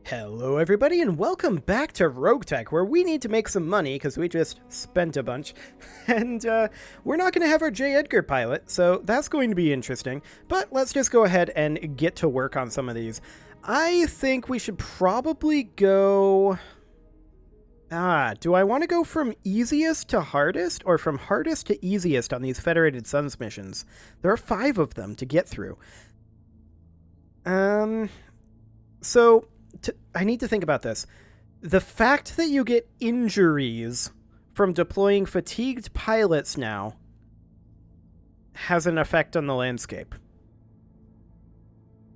Hello everybody and welcome back to RogueTech, where we need to make some money because we just spent a bunch. And we're not going to have our J. Edgar pilot, so that's going to be interesting. But let's just go ahead and get to work on some of these. I think we should probably go... do I want to go from easiest to hardest, or from hardest to easiest on these Federated Suns missions? There are 5 of them to get through. So... I need to think about this. The fact that you get injuries from deploying fatigued pilots now has an effect on the landscape.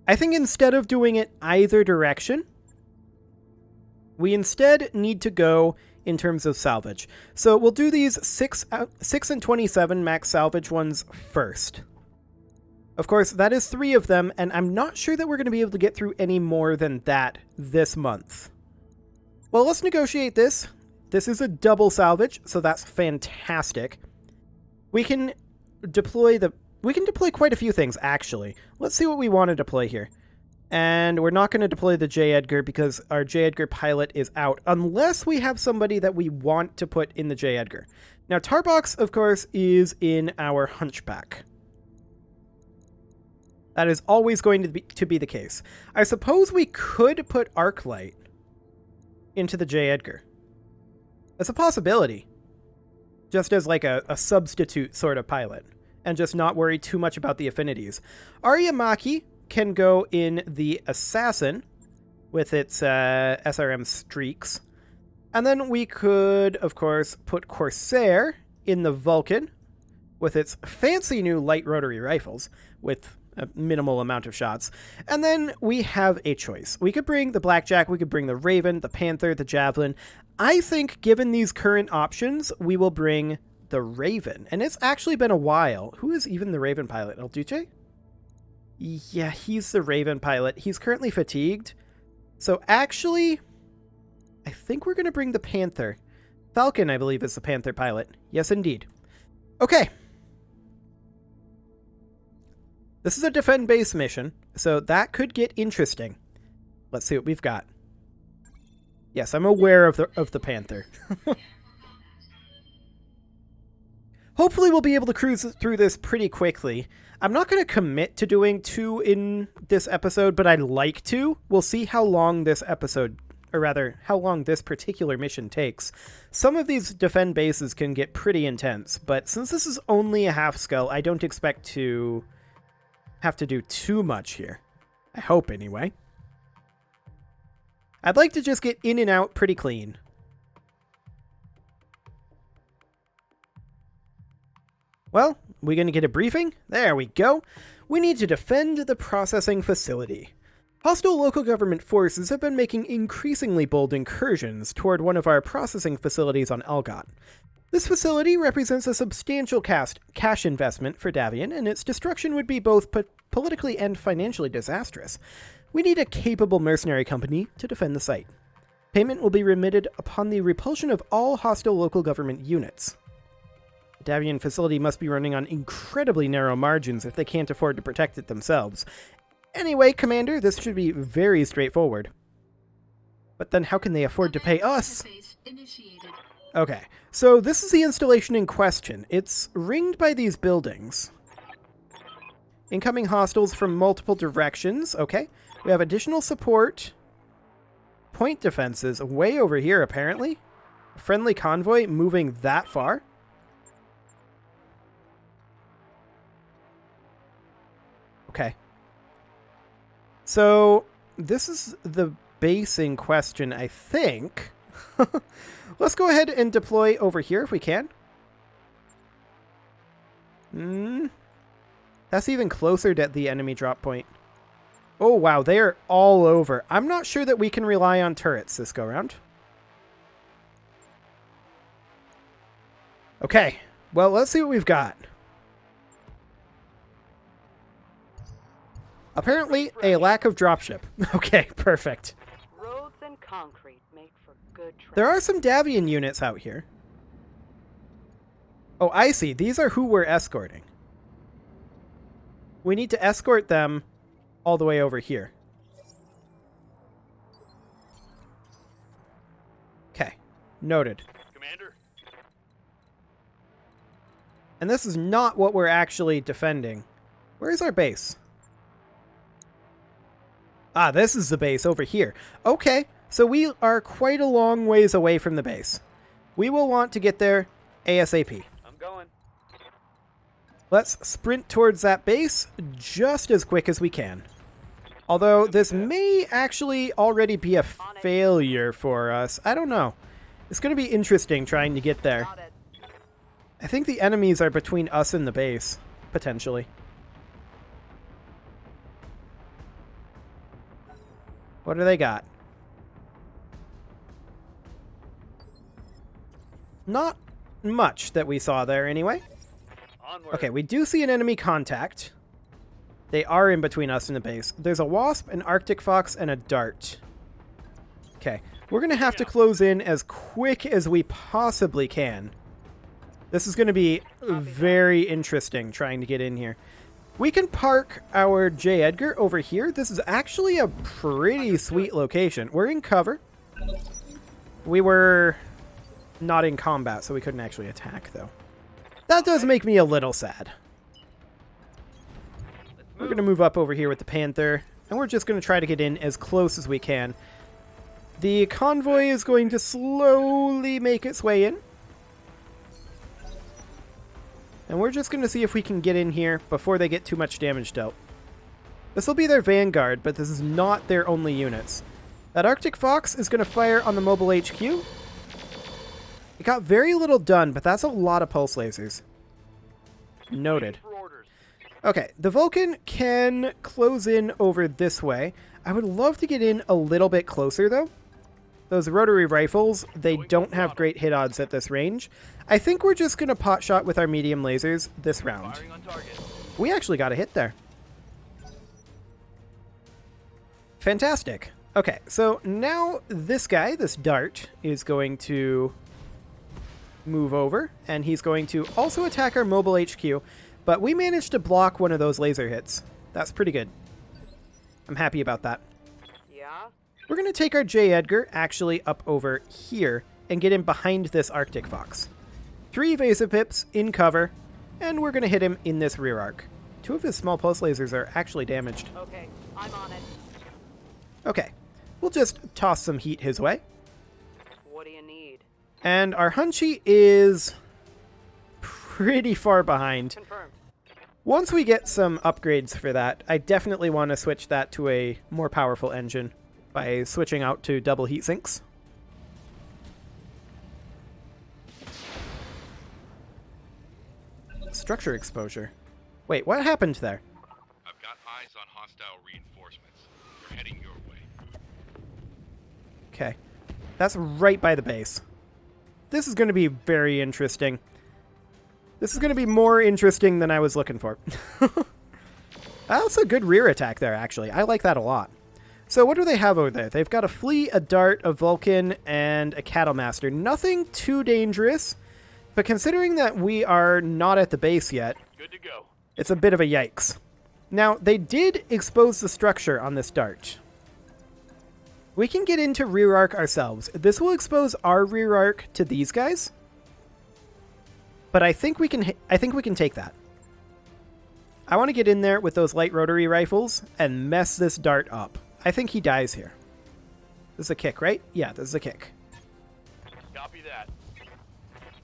I think instead of doing it either direction, we instead need to go in terms of salvage. So we'll do these 6 and 27 max salvage ones first. Of course, that is 3 of them, and I'm not sure that we're going to be able to get through any more than that this month. Well, let's negotiate this. This is a double salvage, so that's fantastic. We can deploy quite a few things, actually. Let's see what we want to deploy here. And we're not going to deploy the J. Edgar because our J. Edgar pilot is out, unless we have somebody that we want to put in the J. Edgar. Now, Tarbox, of course, is in our Hunchback. That is always going to be the case. I suppose we could put Arclight into the J. Edgar. That's a possibility. Just as like a substitute sort of pilot. And just not worry too much about the affinities. Aryamaki can go in the Assassin with its SRM streaks. And then we could, of course, put Corsair in the Vulcan with its fancy new light rotary rifles with a minimal amount of shots. And then we have a choice. We could bring the Blackjack, we could bring the Raven, the Panther, the Javelin. I think given these current options, we will bring the Raven. And it's actually been a while. Who is even the Raven pilot? El Duce? Yeah, he's the Raven pilot. He's currently fatigued. So actually, I think we're going to bring the Panther. Falcon, I believe, is the Panther pilot. Yes, indeed. Okay. This is a defend base mission, so that could get interesting. Let's see what we've got. Yes, I'm aware of the Panther. Hopefully we'll be able to cruise through this pretty quickly. I'm not going to commit to doing 2 in this episode, but I'd like to. We'll see how long this episode, or rather, how long this particular mission takes. Some of these defend bases can get pretty intense, but since this is only a half skull, I don't expect to have to do too much here. I hope, anyway. I'd like to just get in and out pretty clean. Well, we gonna get a briefing? There we go. We need to defend the processing facility. Hostile local government forces have been making increasingly bold incursions toward one of our processing facilities on Elgot. This facility represents a substantial cash investment for Davian, and its destruction would be both politically and financially disastrous. We need a capable mercenary company to defend the site. Payment will be remitted upon the repulsion of all hostile local government units. The Davian facility must be running on incredibly narrow margins if they can't afford to protect it themselves. Anyway, Commander, this should be very straightforward. But then how can they afford to pay us? Okay, so this is the installation in question. It's ringed by these buildings. Incoming hostiles from multiple directions. Okay, we have additional support. Point defenses way over here, apparently. Friendly convoy moving that far. Okay. So, this is the base in question, I think. Let's go ahead and deploy over here if we can. That's even closer to the enemy drop point. Oh, wow, they are all over. I'm not sure that we can rely on turrets this go-round. Okay, well, let's see what we've got. Apparently, a lack of dropship. Okay, perfect. Roads and concrete make for good travel. There are some Davian units out here. Oh, I see. These are who we're escorting. We need to escort them all the way over here. Noted. Commander. And this is not what we're actually defending. Where is our base? Ah, this is the base over here. Okay, so we are quite a long ways away from the base. We will want to get there ASAP. I'm going. Let's sprint towards that base just as quick as we can. Although this may actually already be a failure for us. I don't know. It's going to be interesting trying to get there. Got it. I think the enemies are between us and the base, potentially. What do they got? Not much that we saw there anyway. Onward. Okay, we do see an enemy contact. They are in between us and the base. There's a wasp, an Arctic fox, and a dart. Okay, we're going to have to close in as quick as we possibly can. This is going to be very interesting trying to get in here. We can park our J. Edgar over here. This is actually a pretty sweet location. We're in cover. We were not in combat, so we couldn't actually attack, though. That does make me a little sad. We're going to move up over here with the Panther, and we're just going to try to get in as close as we can. The convoy is going to slowly make its way in. And we're just going to see if we can get in here before they get too much damage dealt. This will be their vanguard, but this is not their only units. That Arctic Fox is going to fire on the mobile HQ. It got very little done, but that's a lot of pulse lasers. Noted. For orders. Okay, the Vulcan can close in over this way. I would love to get in a little bit closer, though. Those rotary rifles, they don't have great hit odds at this range. I think we're just going to pot shot with our medium lasers this round. Firing on target. We actually got a hit there. Fantastic. Okay, so now this guy, this dart, is going to move over, and he's going to also attack our mobile HQ, but we managed to block one of those laser hits. That's pretty good. I'm happy about that. Yeah? We're going to take our J. Edgar actually up over here and get him behind this Arctic Fox. 3 evasive pips in cover, and we're going to hit him in this rear arc. 2 of his small pulse lasers are actually damaged. Okay, I'm on it. Okay, we'll just toss some heat his way. What do you need? And our Hunchy is pretty far behind. Confirmed. Once we get some upgrades for that, I definitely want to switch that to a more powerful engine by switching out to double heat sinks. Structure exposure. Wait, what happened there? I've got eyes on hostile reinforcements. They're heading your way. Okay. That's right by the base. This is going to be very interesting. This is going to be more interesting than I was looking for. That's a good rear attack there, actually. I like that a lot. So what do they have over there? They've got a flea, a dart, a Vulcan, and a Cattle Master. Nothing too dangerous, but considering that we are not at the base yet, Good to go. it's a bit of a yikes. Now, they did expose the structure on this dart. We can get into rear arc ourselves. This will expose our rear arc to these guys, but I think we can take that. I want to get in there with those light rotary rifles and mess this dart up. I think he dies here. This is a kick, right? Yeah, this is a kick. Copy that.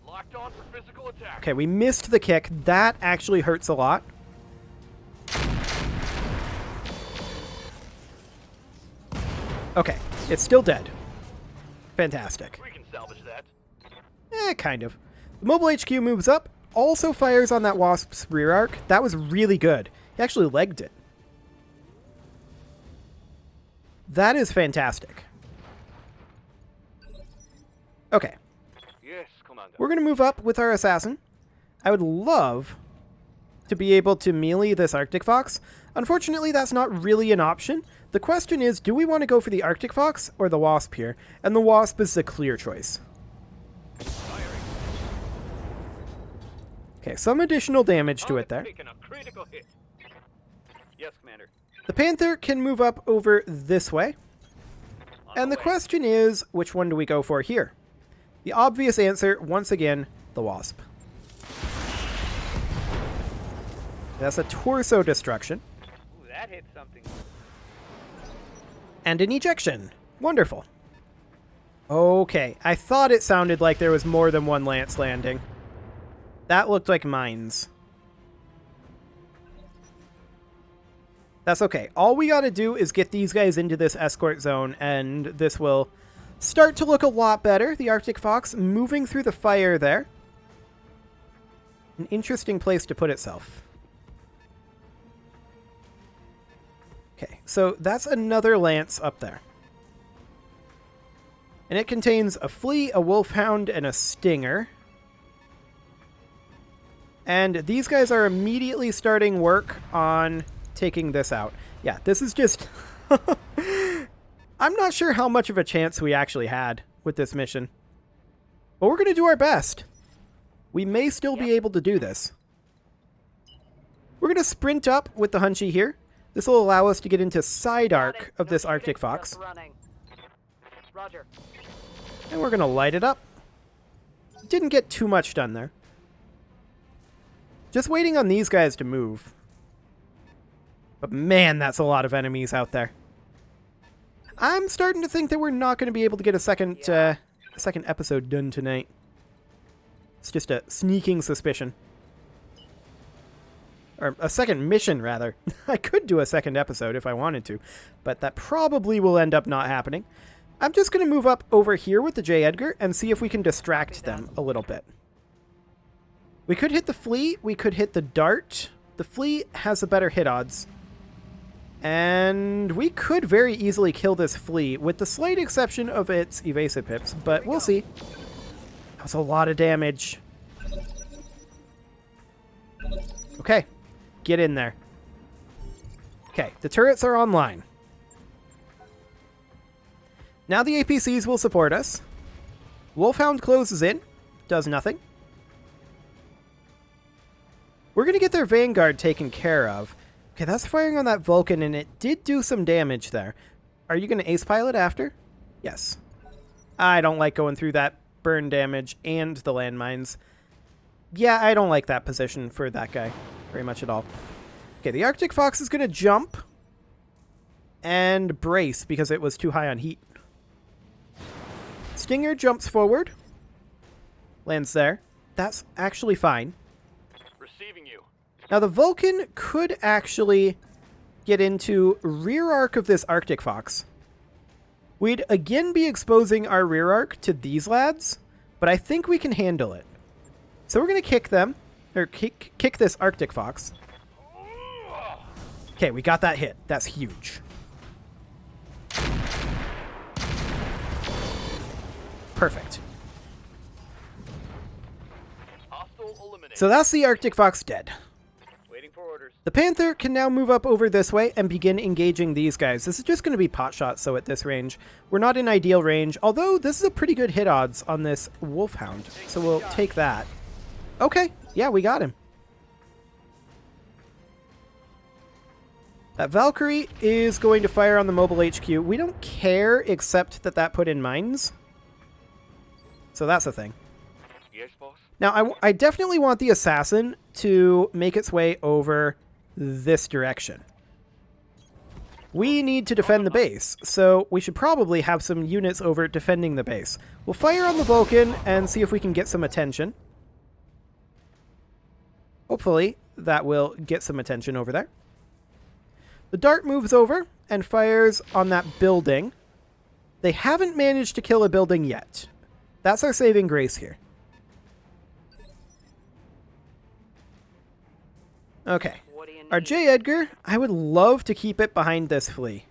Locked on for physical attack. Okay, we missed the kick. That actually hurts a lot. Okay, it's still dead. Fantastic. We can salvage that. Kind of. The mobile HQ moves up, also fires on that Wasp's rear arc. That was really good. He actually legged it. That is fantastic. Okay, Yes, Commander. we're going to move up with our assassin. I would love to be able to melee this Arctic Fox. Unfortunately, that's not really an option. The question is, do we want to go for the Arctic Fox or the Wasp here? And the Wasp is the clear choice. Firing. Okay, some additional damage to it there. Taking a critical hit. Yes, Commander. The Panther can move up over this way. On And the way. question is, which one do we go for here? The obvious answer, once again, the Wasp. That's a torso destruction. Ooh, that hit something. And an ejection. Wonderful. Okay, I thought it sounded like there was more than one Lance landing. That looked like mines. That's okay. All we gotta do is get these guys into this escort zone, and this will start to look a lot better. The Arctic Fox moving through the fire there. An interesting place to put itself. Okay, so that's another Lance up there. And it contains a Flea, a Wolfhound, and a Stinger. And these guys are immediately starting work on taking this out. Yeah, this is just... I'm not sure how much of a chance we actually had with this mission. But we're going to do our best. We may still be able to do this. We're going to sprint up with the Hunchy here. This will allow us to get into side arc of this Arctic Fox. Roger. And we're going to light it up. Didn't get too much done there. Just waiting on these guys to move. But man, that's a lot of enemies out there. I'm starting to think that we're not going to be able to get a second episode done tonight. It's just a sneaking suspicion. Or a second mission, rather. I could do a second episode if I wanted to, but that probably will end up not happening. I'm just going to move up over here with the J. Edgar and see if we can distract them a little bit. We could hit the Flea. We could hit the Dart. The Flea has the better hit odds. And we could very easily kill this Flea, with the slight exception of its evasive pips, but we'll see. That was a lot of damage. Okay, get in there. Okay, the turrets are online. Now the APCs will support us. Wolfhound closes in, does nothing. We're going to get their Vanguard taken care of. Okay, that's firing on that Vulcan, and it did do some damage there. Are you going to ace pilot after? Yes. I don't like going through that burn damage and the landmines. Yeah, I don't like that position for that guy very much at all. Okay, the Arctic Fox is going to jump and brace because it was too high on heat. Stinger jumps forward. Lands there. That's actually fine. Receiving you. Now, the Vulcan could actually get into rear arc of this Arctic Fox. We'd again be exposing our rear arc to these lads, but I think we can handle it. So we're going to kick them, or kick this Arctic Fox. Okay, we got that hit. That's huge. Perfect. Hostile eliminated. So that's the Arctic Fox dead. Waiting for orders. The Panther can now move up over this way and begin engaging these guys. This is just going to be pot shots, so at this range. We're not in ideal range, although this is a pretty good hit odds on this Wolfhound, so we'll take that. Okay, yeah, we got him. That Valkyrie is going to fire on the mobile HQ. We don't care, except that that put in mines. So that's a thing. Yes, boss. Now, I definitely want the Assassin to make its way over this direction. We need to defend the base, so we should probably have some units over defending the base. We'll fire on the Vulcan and see if we can get some attention. Hopefully, that will get some attention over there. The Dart moves over and fires on that building. They haven't managed to kill a building yet. That's our saving grace here. Okay. What do you need? Our J. Edgar, I would love to keep it behind this Flea.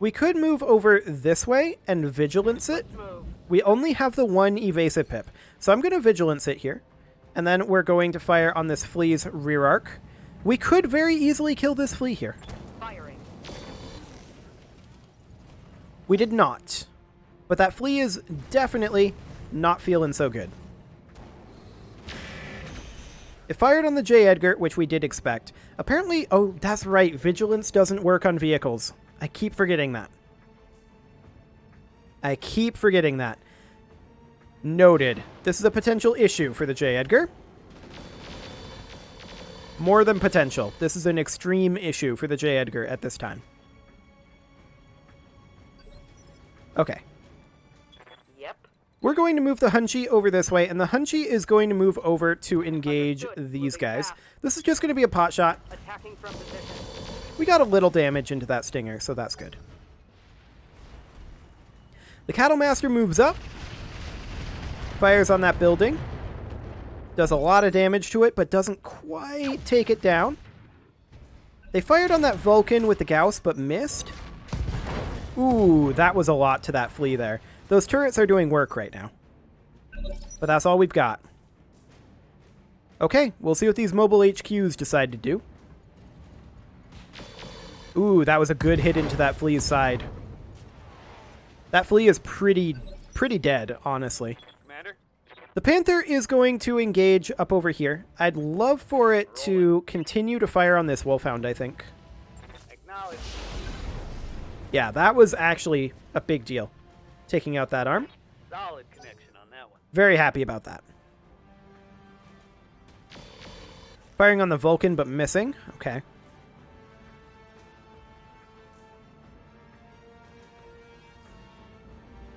We could move over this way and Vigilance it. Move. We only have the one evasive pip, so I'm going to Vigilance it here. And then we're going to fire on this Flea's rear arc. We could very easily kill this Flea here. Firing. We did not. But that Flea is definitely not feeling so good. It fired on the J. Edgar, which we did expect. Apparently, oh, that's right, Vigilance doesn't work on vehicles. I keep forgetting that. I keep forgetting that. Noted. This is a potential issue for the J. Edgar. More than potential. This is an extreme issue for the J. Edgar at this time. Okay. Yep. We're going to move the Hunchy over this way, and the Hunchy is going to move over to engage Understood. these Moving guys. fast. This is just going to be a pot shot. Attacking from position. We got a little damage into that Stinger, so that's good. The Cattle Master moves up. Fires on that building. Does a lot of damage to it, but doesn't quite take it down. They fired on that Vulcan with the Gauss, but missed. Ooh, that was a lot to that flea there. Those turrets are doing work right now. But that's all we've got. Okay, we'll see what these mobile HQs decide to do. Ooh, that was a good hit into that flea's side. That flea is pretty dead, honestly. Commander? The Panther is going to engage up over here. I'd love for it to continue to fire on this Wolfhound, I think. Acknowledge. Yeah, that was actually a big deal. Taking out that arm. Solid connection on that one. Very happy about that. Firing on the Vulcan, but missing. Okay.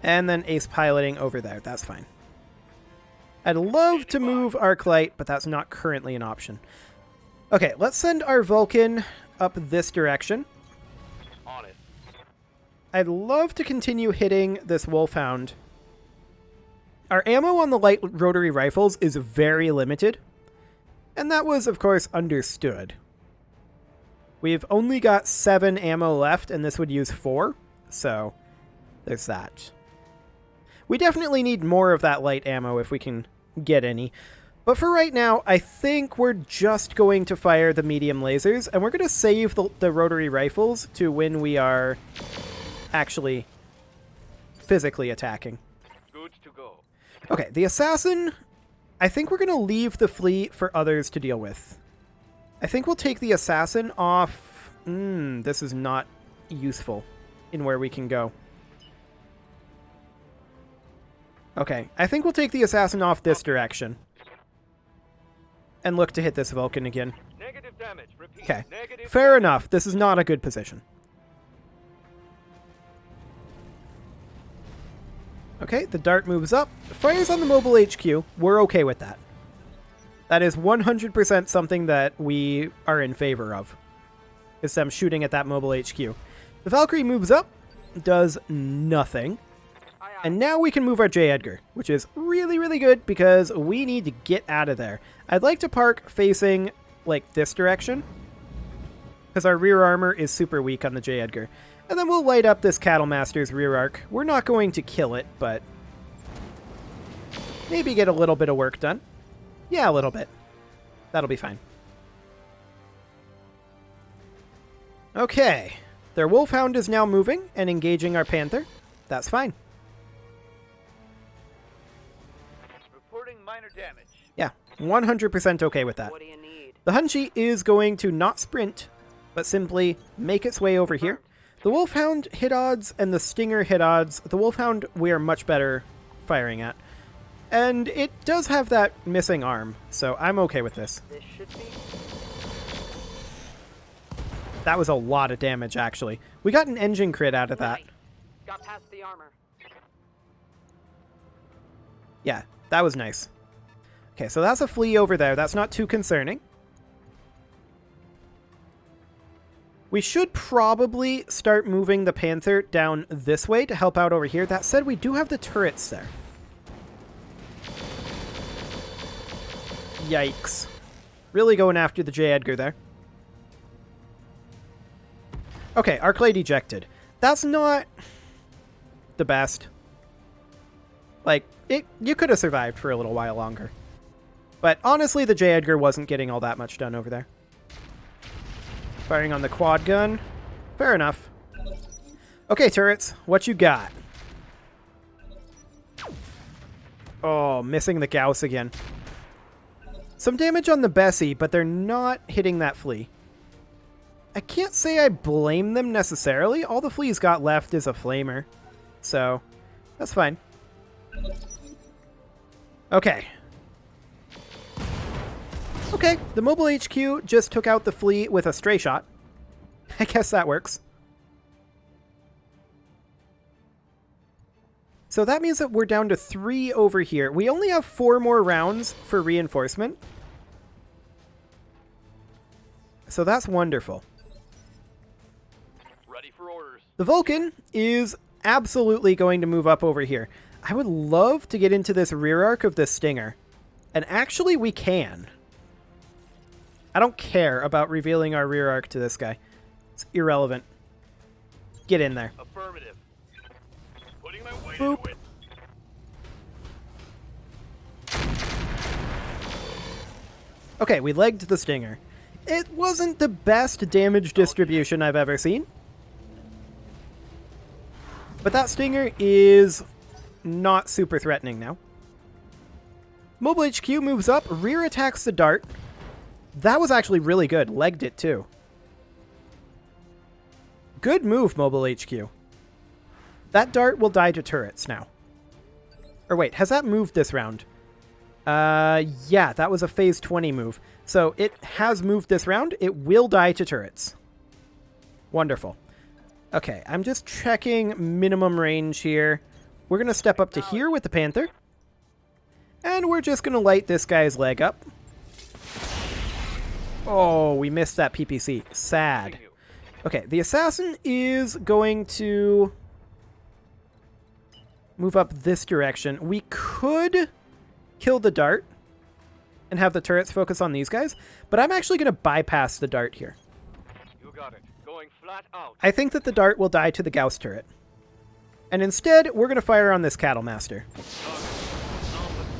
And then ace piloting over there. That's fine. I'd love to move Arclight, but that's not currently an option. Okay, let's send our Vulcan up this direction. On it. I'd love to continue hitting this Wolfhound. Our ammo on the light rotary rifles is very limited. And that was, of course, understood. We've only got 7 ammo left, and this would use 4. So, there's that. We definitely need more of that light ammo if we can get any. But for right now, I think we're just going to fire the medium lasers, and we're going to save the rotary rifles to when we are actually physically attacking. Good to go. Okay, the assassin, I think we're going to leave the fleet for others to deal with. I think we'll take the assassin off. This is not useful in where we can go. Okay, I think we'll take the assassin off this direction. And look to hit this Vulcan again. Negative damage. Repeat. Okay, Negative fair damage. enough. This is not a good position. Okay, the dart moves up, fires on the mobile HQ. We're okay with that. That is 100% something that we are in favor of, is them shooting at that mobile HQ. The Valkyrie moves up, does nothing, and now we can move our J. Edgar, which is really, really good because we need to get out of there. I'd like to park facing, like, this direction, because our rear armor is super weak on the J. Edgar. And then we'll light up this Cattle Master's rear arc. We're not going to kill it, but maybe get a little bit of work done. Yeah, a little bit. That'll be fine. Okay. Their Wolfhound is now moving and engaging our Panther. That's fine. Reporting minor damage. Yeah, 100% okay with that. What do you need? The Hunchy is going to not sprint, but simply make its way over here. The Wolfhound hit odds and the Stinger hit odds. The Wolfhound we are much better firing at. And it does have that missing arm, so I'm okay with this. This should be. That was a lot of damage, actually. We got an engine crit out of that. Right. Got past the armor. Yeah, that was nice. Okay, so that's a flea over there. That's not too concerning. We should probably start moving the Panther down this way to help out over here. That said, we do have the turrets there. Yikes. Really going after the J. Edgar there. Okay, Arclight ejected. That's not the best. Like, you could have survived for a little while longer. But honestly, the J. Edgar wasn't getting all that much done over there. Firing on the quad gun. Fair enough. Okay, turrets, what you got? Oh, missing the Gauss again. Some damage on the Bessie, but they're not hitting that flea. I can't say I blame them necessarily. All the flea's got left is a flamer. So, That's fine. Okay. Okay, the mobile HQ just took out the fleet with a stray shot. I guess that works. So that means that we're down to 3 over here. We only have 4 more rounds for reinforcement. So that's wonderful. Ready for orders. The Vulcan is absolutely going to move up over here. I would love to get into this rear arc of this Stinger. And actually we can. I don't care about revealing our rear arc to this guy. It's irrelevant. Get in there. Affirmative. Putting my weight Boop. into it. Okay, we legged the Stinger. It wasn't the best damage distribution I've ever seen. But that Stinger is not super threatening now. Mobile HQ moves up, rear attacks the Dart. That was actually really good. Legged it too. Good move, Mobile HQ. That Dart will die to turrets now. Or wait, has that moved this round? Yeah, that was a phase 20 move. So it has moved this round. It will die to turrets. Wonderful. Okay, I'm just checking minimum range here. We're going to step up to here with the Panther. And we're just going to light this guy's leg up. Oh, we missed that PPC. Sad. Okay, the Assassin is going to move up this direction. We could kill the Dart and have the turrets focus on these guys, but I'm actually going to bypass the Dart here. You got it. Going flat out. I think that the Dart will die to the Gauss turret. And instead, we're going to fire on this Cattle Master.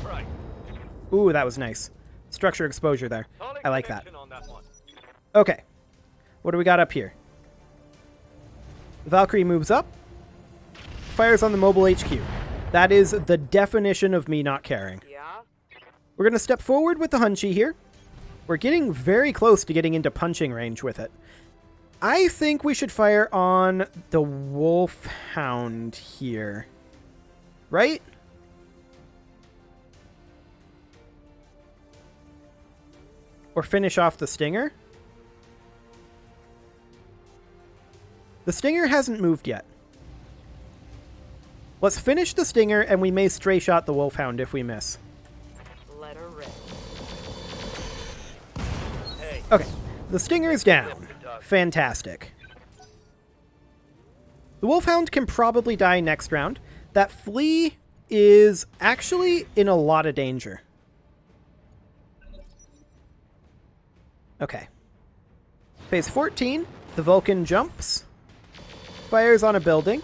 Right. Ooh, that was nice. Structure exposure there. Solid I like that. connection on that one. Okay. What do we got up here? Valkyrie moves up. Fires on the mobile HQ. That is the definition of me not caring. Yeah? We're going to step forward with the Hunchy here. We're getting very close to getting into punching range with it. I think we should fire on the Wolfhound here. Right? Or finish off the Stinger? The Stinger hasn't moved yet. Let's finish the Stinger, and we may stray shot the Wolfhound if we miss. Let her rip. Hey. Okay, the Stinger is down. Fantastic. The Wolfhound can probably die next round. That Flea is actually in a lot of danger. Okay. Phase 14, the Vulcan jumps. Fires on a building.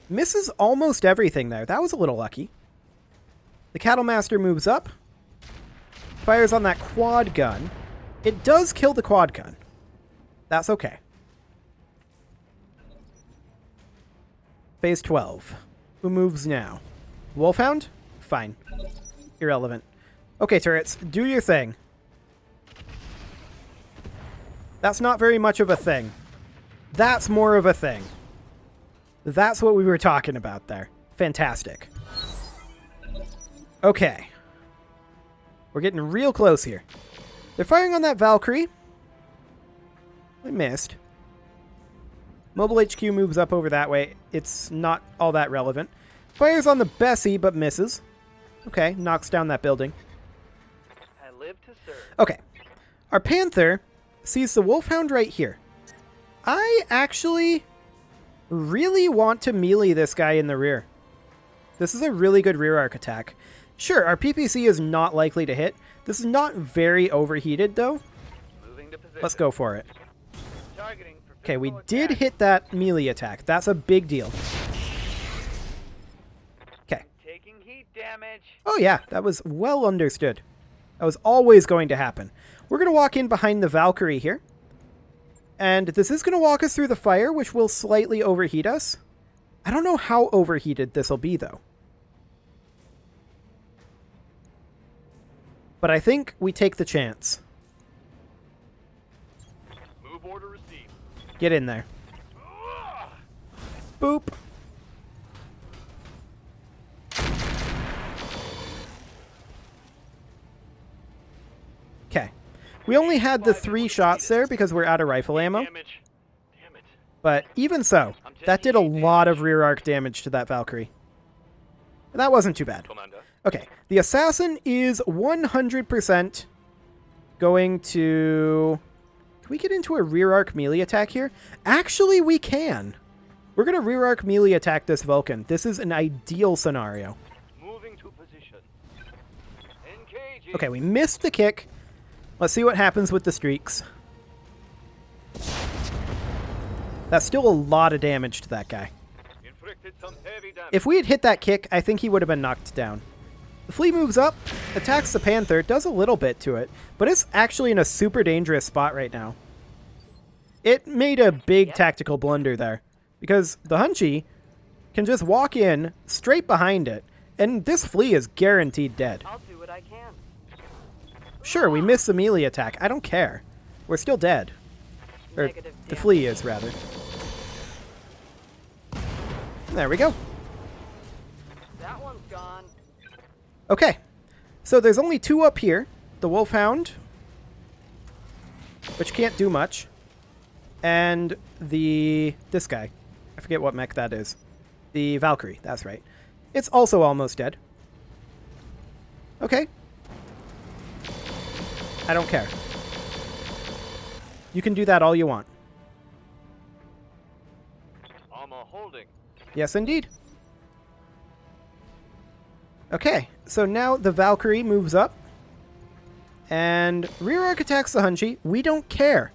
Misses almost everything there. That was a little lucky. The Cattle Master moves up. Fires on that quad gun. It does kill the quad gun. That's okay. Phase 12. Who moves now? Wolfhound? Fine. Irrelevant. Okay, turrets, do your thing. That's not very much of a thing. That's more of a thing. That's what we were talking about there. Fantastic. Okay. We're getting real close here. They're firing on that Valkyrie. I missed. Mobile HQ moves up over that way. It's not all that relevant. Fires on the Bessie, but misses. Okay, knocks down that building. I live to serve. Okay. Our Panther sees the Wolfhound right here. I actually really want to melee this guy in the rear. This is a really good rear arc attack. Sure, our PPC is not likely to hit. This is not very overheated, though. Moving to position. Let's go for it. Targeting for Okay, we physical did attack. hit that melee attack. That's a big deal. Okay. Taking heat damage. Oh yeah, that was well understood. That was always going to happen. We're going to walk in behind the Valkyrie here. And this is going to walk us through the fire, which will slightly overheat us. I don't know how overheated this will be, though. But I think we take the chance. Move order received. Get in there. Boop. We only had the 3 shots there because we're out of rifle ammo. Damage. Damn it. But even so, that did a lot of rear arc damage to that Valkyrie. And that wasn't too bad. Commander. Okay, the assassin is 100% going to... Can we get into a rear arc melee attack here? Actually, we can. We're going to rear arc melee attack this Vulcan. This is an ideal scenario. Moving to position. Engaging. Okay, we missed the kick. Let's see what happens with the streaks. That's still a lot of damage to that guy. Inflicted some heavy damage. If we had hit that kick, I think he would have been knocked down. The flea moves up, attacks the Panther, does a little bit to it, but it's actually in a super dangerous spot right now. It made a big tactical blunder there, because the Hunchy can just walk in straight behind it, and this flea is guaranteed dead. I'll do what I can. Sure, we missed the melee attack. I don't care. We're still dead. Or Negative the damage. flea is, rather. There we go. That one's gone. Okay, so there's only 2 up here. The Wolfhound, which can't do much, and this guy. I forget what mech that is. The Valkyrie, that's right. It's also almost dead. Okay. I don't care. You can do that all you want. Armor holding. Yes, indeed. Okay, so now the Valkyrie moves up. And rear arc attacks the Hunchy. We don't care.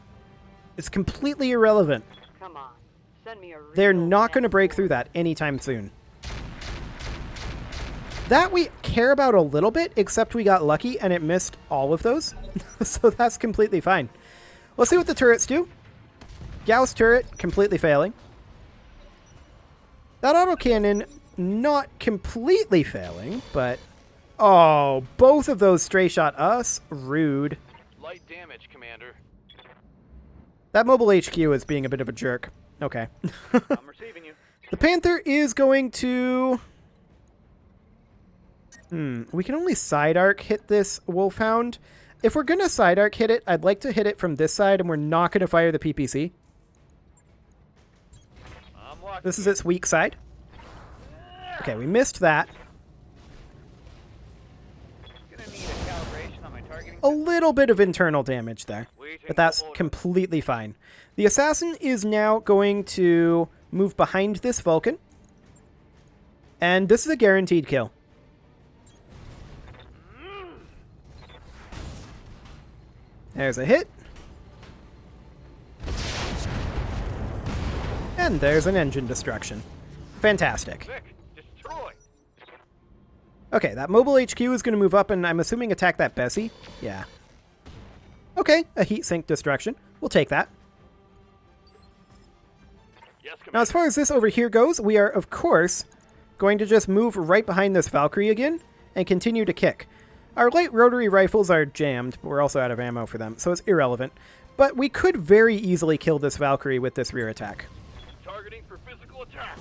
It's completely irrelevant. Come on. Send me a real They're not going to mess break for through it. that anytime soon. That we care about a little bit, except we got lucky and it missed all of those. So that's completely fine. Let's see what the turrets do. Gauss turret completely failing. That autocannon not completely failing, but... Oh, both of those stray shot us. Rude. Light damage, Commander. That mobile HQ is being a bit of a jerk. Okay. I'm receiving you. The Panther is going to... We can only side arc hit this Wolfhound. If we're going to side arc hit it, I'd like to hit it from this side, and we're not going to fire the PPC. I'm walking. This is its weak side. Okay, we missed that. Gonna need a calibration on my targeting. A little bit of internal damage there, Waiting but that's for order. completely fine. The Assassin is now going to move behind this Vulcan. And this is a guaranteed kill. There's a hit. And there's an engine destruction. Fantastic. Vic, destroy. Okay, that mobile HQ is going to move up and I'm assuming attack that Bessie. Yeah. Okay, a heat sink destruction. We'll take that. Yes, Now, Commander. as far as this over here goes, we are, of course, going to just move right behind this Valkyrie again and continue to kick. Our light rotary rifles are jammed, but we're also out of ammo for them, so it's irrelevant. But we could very easily kill this Valkyrie with this rear attack. Targeting for physical attack.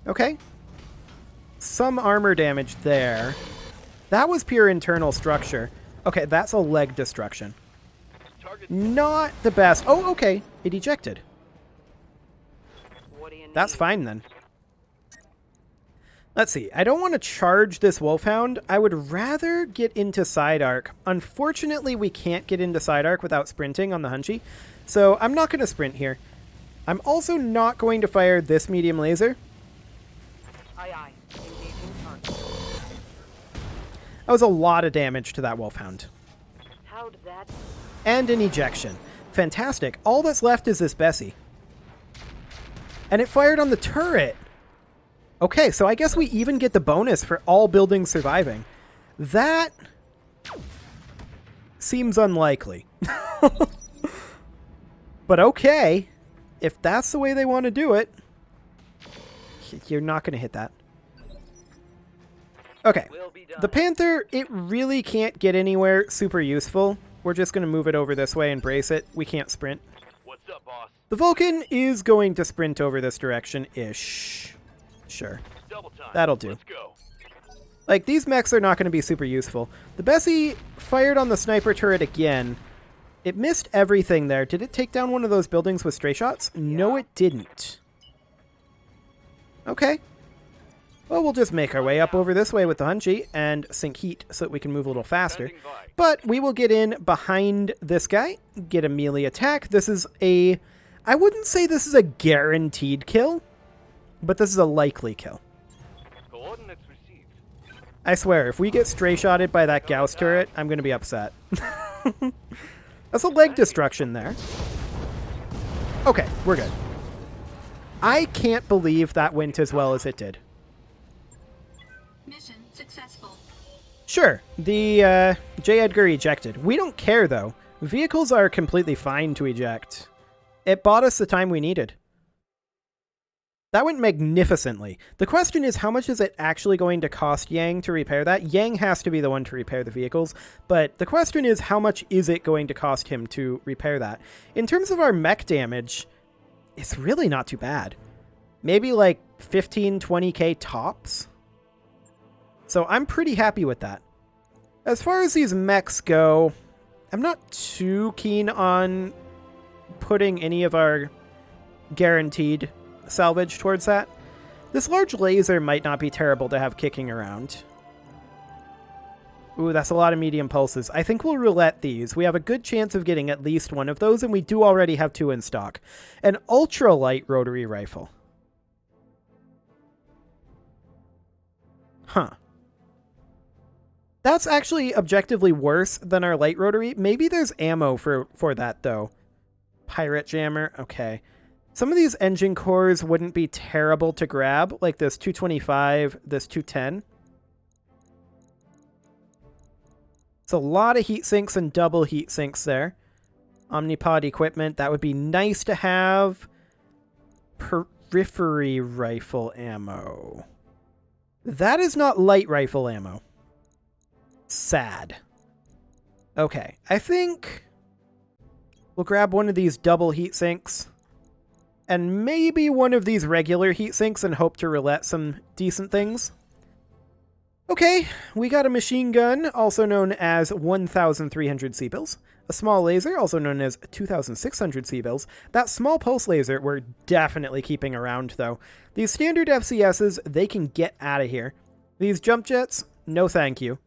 Okay. Some armor damage there. That was pure internal structure. Okay, that's a leg destruction. Target. Not the best. Oh, okay. It ejected. What do you need? That's fine then. Let's see. I don't want to charge this Wolfhound. I would rather get into side arc. Unfortunately, we can't get into side arc without sprinting on the Hunchy, so I'm not going to sprint here. I'm also not going to fire this medium laser. Aye, aye. Engaging target. That was a lot of damage to that Wolfhound. How'd that... And an ejection. Fantastic. All that's left is this Bessie. And it fired on the turret. Okay, so I guess we even get the bonus for all buildings surviving. That seems unlikely. But okay. If that's the way they want to do it, you're not going to hit that. Okay. Will be done. The Panther, it really can't get anywhere super useful. We're just going to move it over this way and brace it. We can't sprint. What's up, boss? The Vulcan is going to sprint over this direction-ish. Sure. Double time. That'll do. Let's go. Like, these mechs are not going to be super useful. The Bessie fired on the sniper turret again. It missed everything there. Did it take down one of those buildings with stray shots? No, it didn't. Okay. Well, we'll just make our way up over this way with the Hunchie and sink heat so that we can move a little faster. Standing by. But we will get in behind this guy, get a melee attack. This is a... I wouldn't say this is a guaranteed kill, but this is a likely kill. Coordinates received. I swear, if we get stray shotted by that Gauss turret, I'm going to be upset. That's a leg destruction there. Okay, we're good. I can't believe that went as well as it did. Mission successful. Sure, the J. Edgar ejected. We don't care, though. Vehicles are completely fine to eject. It bought us the time we needed. That went magnificently. The question is, how much is it actually going to cost Yang to repair that? Yang has to be the one to repair the vehicles, but the question is, how much is it going to cost him to repair that? In terms of our mech damage, it's really not too bad. Maybe like 15, 20k tops. So I'm pretty happy with that. As far as these mechs go, I'm not too keen on putting any of our guaranteed salvage towards that. This large laser might not be terrible to have kicking around. Ooh, that's a lot of medium pulses. I think we'll roulette these. We have a good chance of getting at least one of those, and we do already have 2 in stock. An ultralight rotary rifle. Huh. That's actually objectively worse than our light rotary. Maybe there's ammo for that, though. Pirate jammer. Okay. Some of these engine cores wouldn't be terrible to grab, like this 225, this 210. It's a lot of heat sinks and double heat sinks there. Omnipod equipment. That would be nice to have. Periphery rifle ammo. That is not light rifle ammo. Sad. Okay, I think we'll grab one of these double heat sinks and maybe one of these regular heat sinks and hope to roulette some decent things. Okay, we got a machine gun, also known as 1,300 C-bills. A small laser, also known as 2,600 C-bills. That small pulse laser we're definitely keeping around, though. These standard FCSs, they can get out of here. These jump jets, no thank you.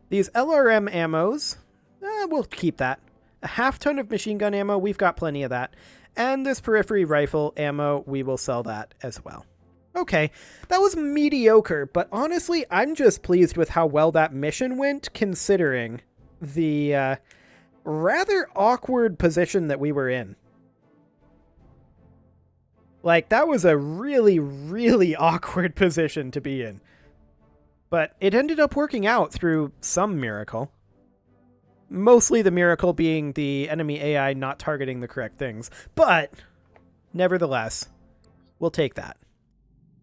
These LRM ammos, we'll keep that. A half-ton of machine gun ammo, we've got plenty of that. And this periphery rifle ammo, we will sell that as well. Okay, that was mediocre, but honestly, I'm just pleased with how well that mission went, considering the rather awkward position that we were in. Like, that was a really, really awkward position to be in. But it ended up working out through some miracle. Mostly the miracle being the enemy AI not targeting the correct things. But, nevertheless, we'll take that.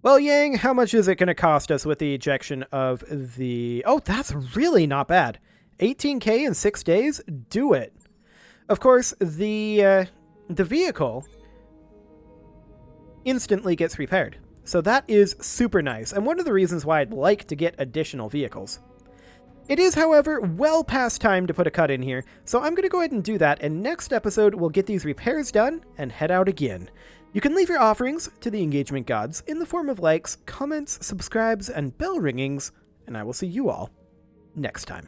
Well, Yang, how much is it going to cost us with the ejection of the... Oh, that's really not bad. 18k in 6 days? Do it. Of course, the vehicle instantly gets repaired. So that is super nice, and one of the reasons why I'd like to get additional vehicles. It is, however, well past time to put a cut in here, so I'm going to go ahead and do that, and next episode we'll get these repairs done and head out again. You can leave your offerings to the engagement gods in the form of likes, comments, subscribes, and bell ringings, and I will see you all next time.